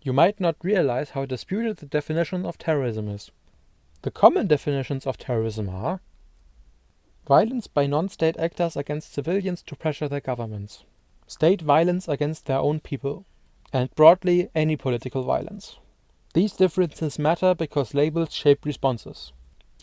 you might not realize how disputed the definition of terrorism is. The common definitions of terrorism are violence by non-state actors against civilians to pressure their governments, state violence against their own people, and broadly, any political violence. These differences matter because labels shape responses.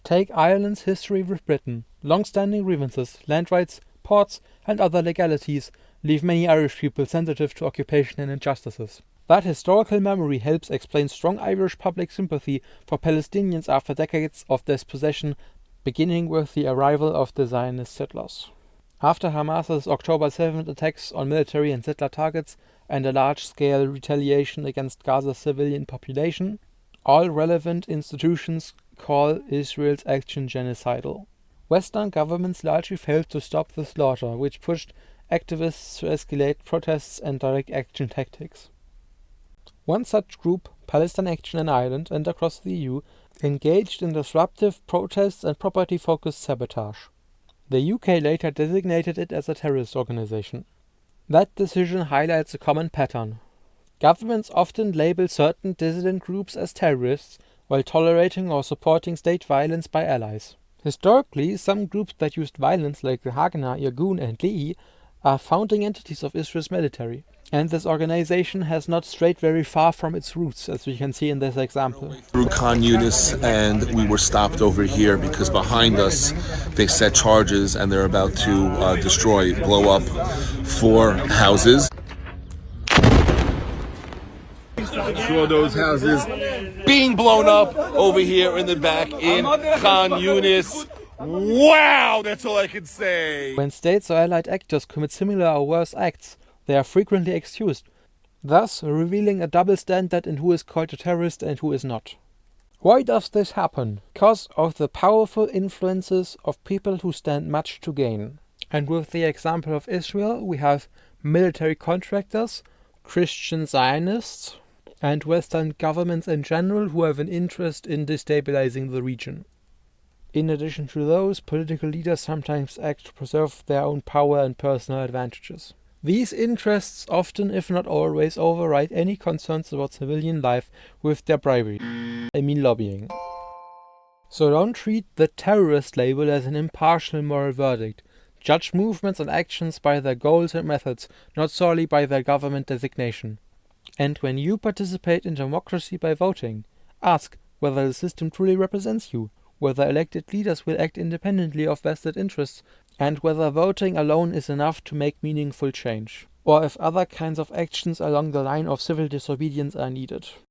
Take Ireland's history with Britain. Long-standing grievances, land rights, ports, and other legalities leave many Irish people sensitive to occupation and injustices. That historical memory helps explain strong Irish public sympathy for Palestinians after decades of dispossession, beginning with the arrival of the Zionist settlers. After Hamas's October 7th attacks on military and settler targets and a large-scale retaliation against Gaza's civilian population, all relevant institutions call Israel's action genocidal. Western governments largely failed to stop the slaughter, which pushed activists to escalate protests and direct action tactics. One such group, Palestine Action in Ireland and across the EU, engaged in disruptive protests and property-focused sabotage. The UK later designated it as a terrorist organization. That decision highlights a common pattern. Governments often label certain dissident groups as terrorists while tolerating or supporting state violence by allies. Historically, some groups that used violence like the Haganah, Irgun and Lehi are founding entities of Israel's military. And this organization has not strayed very far from its roots, as we can see in this example. Through Khan Yunis, and we were stopped over here because behind us they set charges and they're about to blow up 4 houses. Saw those houses being blown up over here in the back in Khan Yunis. Wow, that's all I can say. When states or allied actors commit similar or worse acts, they are frequently excused, thus revealing a double standard in who is called a terrorist and who is not. Why does this happen? Because of the powerful influences of people who stand much to gain. And with the example of Israel, we have military contractors, Christian Zionists, and Western governments in general who have an interest in destabilizing the region. In addition to those, political leaders sometimes act to preserve their own power and personal advantages. These interests often, if not always, override any concerns about civilian life with their bribery. I mean lobbying. So don't treat the terrorist label as an impartial moral verdict. Judge movements and actions by their goals and methods, not solely by their government designation. And when you participate in democracy by voting, ask whether the system truly represents you, whether elected leaders will act independently of vested interests, and whether voting alone is enough to make meaningful change, or if other kinds of actions along the line of civil disobedience are needed.